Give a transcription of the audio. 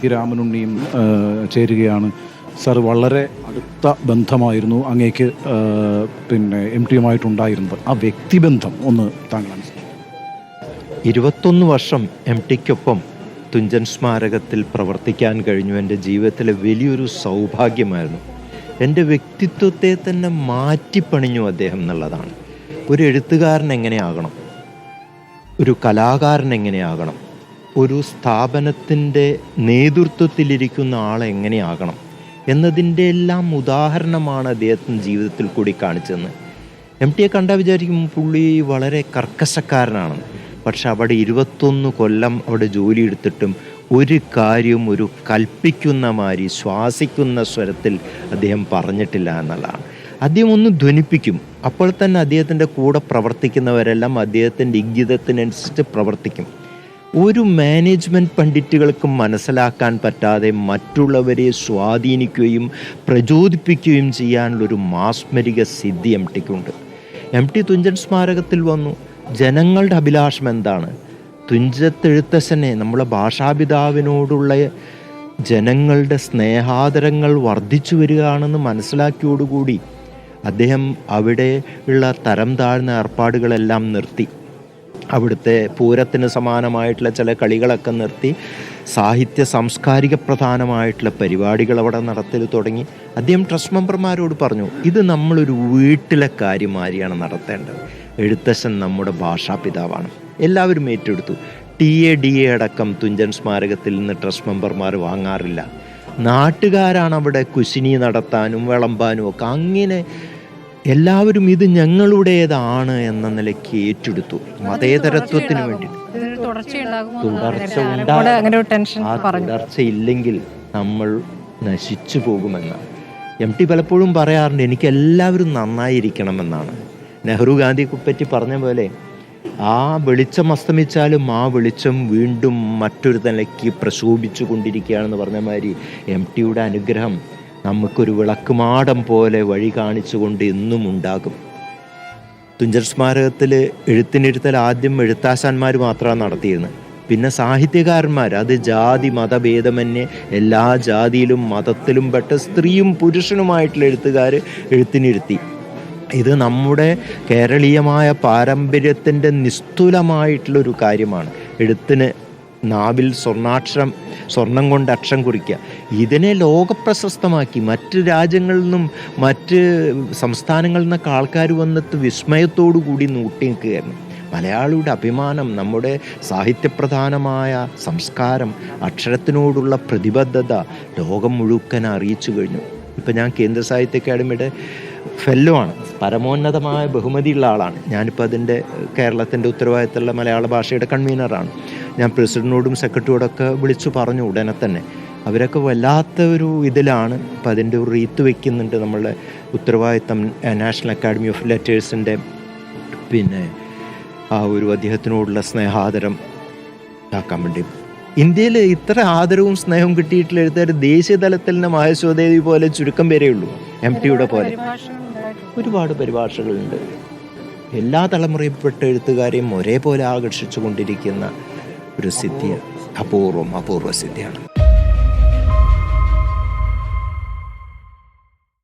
P രാമനുണ്ണിയും ചേരുകയാണ്. Sir, വളരെ അടുത്ത ബന്ധമായിരുന്നു അങ്ങേക്ക് പിന്നെ എം ടിയുമായിട്ടുണ്ടായിരുന്നത്. ആ വ്യക്തിബന്ധം ഒന്ന് താങ്കൾ മനസ്സിലാക്കി. 21 വർഷം എം ടിക്കൊപ്പം തുഞ്ചൻ സ്മാരകത്തിൽ പ്രവർത്തിക്കാൻ കഴിഞ്ഞു. എൻ്റെ ജീവിതത്തിലെ വലിയൊരു സൗഭാഗ്യമായിരുന്നു. എൻ്റെ വ്യക്തിത്വത്തെ തന്നെ മാറ്റിപ്പണിഞ്ഞു അദ്ദേഹം എന്നുള്ളതാണ്. ഒരു എഴുത്തുകാരൻ എങ്ങനെയാകണം, ഒരു കലാകാരൻ എങ്ങനെയാകണം, ഒരു സ്ഥാപനത്തിൻ്റെ നേതൃത്വത്തിലിരിക്കുന്ന ആളെങ്ങനെയാകണം എന്നതിൻ്റെ എല്ലാം ഉദാഹരണമാണ് അദ്ദേഹത്തിൻ്റെ ജീവിതത്തിൽ കൂടി കാണിച്ചതെന്ന്. എം ടിയെ കണ്ടാൽ വിചാരിക്കും പുള്ളി വളരെ കർക്കശക്കാരനാണെന്ന്. പക്ഷെ അവിടെ 21 കൊല്ലം അവിടെ ജോലി എടുത്തിട്ടും ഒരു കാര്യം ഒരു കൽപ്പിക്കുന്ന മാതിരി ശ്വാസിക്കുന്ന സ്വരത്തിൽ അദ്ദേഹം പറഞ്ഞിട്ടില്ല എന്നുള്ളതാണ്. അദ്ദേഹം ഒന്ന് ധ്വനിപ്പിക്കും, അപ്പോൾ തന്നെ അദ്ദേഹത്തിൻ്റെ കൂടെ പ്രവർത്തിക്കുന്നവരെല്ലാം അദ്ദേഹത്തിൻ്റെ ഇംഗിതത്തിനനുസരിച്ച് പ്രവർത്തിക്കും. ഒരു മാനേജ്മെൻറ്റ് പണ്ഡിറ്റുകൾക്കും മനസ്സിലാക്കാൻ പറ്റാതെ മറ്റുള്ളവരെ സ്വാധീനിക്കുകയും പ്രചോദിപ്പിക്കുകയും ചെയ്യാനുള്ളൊരു മാസ്മരിക സിദ്ധി എം ടിക്കുണ്ട്. എം ടി തുഞ്ചൻ സ്മാരകത്തിൽ വന്നു. ജനങ്ങളുടെ അഭിലാഷം എന്താണ്? തുഞ്ചത്തെഴുത്തച്ഛനെ, നമ്മളെ ഭാഷാപിതാവിനോടുള്ള ജനങ്ങളുടെ സ്നേഹാദരങ്ങൾ വർദ്ധിച്ചു വരികയാണെന്ന് മനസ്സിലാക്കിയോടുകൂടി അദ്ദേഹം അവിടെ ഉള്ള തരം താഴ്ന്ന ഏർപ്പാടുകളെല്ലാം നിർത്തി. അവിടുത്തെ പൂരത്തിന് സമാനമായിട്ടുള്ള ചില കളികളൊക്കെ നിർത്തി സാഹിത്യ സാംസ്കാരിക പ്രധാനമായിട്ടുള്ള പരിപാടികൾ അവിടെ നടത്തൽ തുടങ്ങി. അദ്ദേഹം ട്രസ്റ്റ് മെമ്പർമാരോട് പറഞ്ഞു, ഇത് നമ്മളൊരു വീട്ടിലെ കാര്യം മാതിരിയാണ് നടത്തേണ്ടത്. എഴുത്തച്ഛൻ നമ്മുടെ ഭാഷാപിതാവാണ്. എല്ലാവരും ഏറ്റെടുത്തു. DA അടക്കം തുഞ്ചൻ സ്മാരകത്തിൽ നിന്ന് ട്രസ്റ്റ് മെമ്പർമാർ വാങ്ങാറില്ല. നാട്ടുകാരാണ് അവിടെ കുശിനി നടത്താനും വിളമ്പാനും ഒക്കെ. അങ്ങനെ എല്ലാവരും ഇത് ഞങ്ങളുടേതാണ് എന്ന നിലയ്ക്ക് ഏറ്റെടുത്തു. മതേതരത്വത്തിന് വേണ്ടി തുടർച്ചയില്ലെങ്കിൽ നമ്മൾ നശിച്ചു പോകുമെന്നാണ്. എം ടി പലപ്പോഴും പറയാറുണ്ട്, എനിക്ക് എല്ലാവരും നന്നായിരിക്കണമെന്നാണ്. നെഹ്റു ഗാന്ധിയെ പറ്റി പറഞ്ഞ പോലെ ആ വെളിച്ചം അസ്തമിച്ചാലും ആ വെളിച്ചം വീണ്ടും മറ്റൊരു നിലയ്ക്ക് പ്രശോഭിച്ചു കൊണ്ടിരിക്കുകയാണെന്ന് പറഞ്ഞ മാതിരി എം ടിയുടെ അനുഗ്രഹം നമുക്കൊരു വിളക്കുമാടം പോലെ വഴി കാണിച്ചുകൊണ്ട് എന്നും ഉണ്ടാകും. തുഞ്ചൻ സ്മാരകത്തിൽ എഴുത്തിനിരുത്തൽ ആദ്യം എഴുത്താശാന്മാർ മാത്രമാണ് നടത്തിയിരുന്നത്. പിന്നെ സാഹിത്യകാരന്മാർ, അത് ജാതി മതഭേദമന്യേ എല്ലാ ജാതിയിലും മതത്തിലും പെട്ട സ്ത്രീയും പുരുഷനുമായിട്ടുള്ള എഴുത്തുകാർ എഴുത്തിനിരുത്തി. ഇത് നമ്മുടെ കേരളീയമായ പാരമ്പര്യത്തിൻ്റെ നിസ്തുലമായിട്ടുള്ളൊരു കാര്യമാണ്. എഴുത്തിന് നാവിൽ സ്വർണം കൊണ്ട് അക്ഷരം കുറിക്കുക, ഇതിനെ ലോകപ്രശസ്തമാക്കി. മറ്റ് രാജ്യങ്ങളിൽ നിന്നും മറ്റ് സംസ്ഥാനങ്ങളിൽ നിന്നൊക്കെ ആൾക്കാർ വന്നിട്ട് വിസ്മയത്തോടു കൂടി നോട്ടി നിൽക്കുകയായിരുന്നു. മലയാളിയുടെ അഭിമാനം, നമ്മുടെ സാഹിത്യപ്രധാനമായ സംസ്കാരം, അക്ഷരത്തിനോടുള്ള പ്രതിബദ്ധത ലോകം മുഴുവൻ അറിയിച്ചു കഴിഞ്ഞു. ഇപ്പം ഞാൻ കേന്ദ്ര സാഹിത്യ അക്കാദമിയുടെ ഫെല്ലോ ആണ്, പരമോന്നതമായ ബഹുമതിയുള്ള ആളാണ്. ഞാനിപ്പോൾ അതിൻ്റെ കേരളത്തിൻ്റെ ഉത്തരവാദിത്തമുള്ള മലയാള ഭാഷയുടെ കൺവീനറാണ്. ഞാൻ പ്രസിഡന്റിനോടും സെക്രട്ടറിയോടൊക്കെ വിളിച്ചു പറഞ്ഞു ഉടനെ തന്നെ. അവരൊക്കെ വല്ലാത്ത ഒരു ഇതിലാണ്. അപ്പോൾ അതിൻ്റെ ഒരു റീത്ത് വയ്ക്കുന്നുണ്ട്. നമ്മളുടെ ഉത്തരവാദിത്തം നാഷണൽ അക്കാഡമി ഓഫ് ലെറ്റേഴ്സിൻ്റെ പിന്നെ ആ ഒരു അദ്ദേഹത്തിനോടുള്ള സ്നേഹാദരം ആക്കാൻ വേണ്ടി. ഇന്ത്യയിൽ ഇത്ര ആദരവും സ്നേഹവും കിട്ടിയിട്ടുള്ള എഴുത്തുകാർ ദേശീയ തലത്തിൽ നിന്ന് മഹേശ്വരദേവി പോലെ ചുരുക്കം പേരേ ഉള്ളൂ. എം ടിയുടെ പോലെ ഒരുപാട് പരിഭാഷകളുണ്ട്. എല്ലാ തലമുറയിൽപ്പെട്ട എഴുത്തുകാരെയും ഒരേപോലെ ആകർഷിച്ചു കൊണ്ടിരിക്കുന്ന ഒരു സിദ്ധിയാണ്. അപൂർവ സിദ്ധിയാണ്.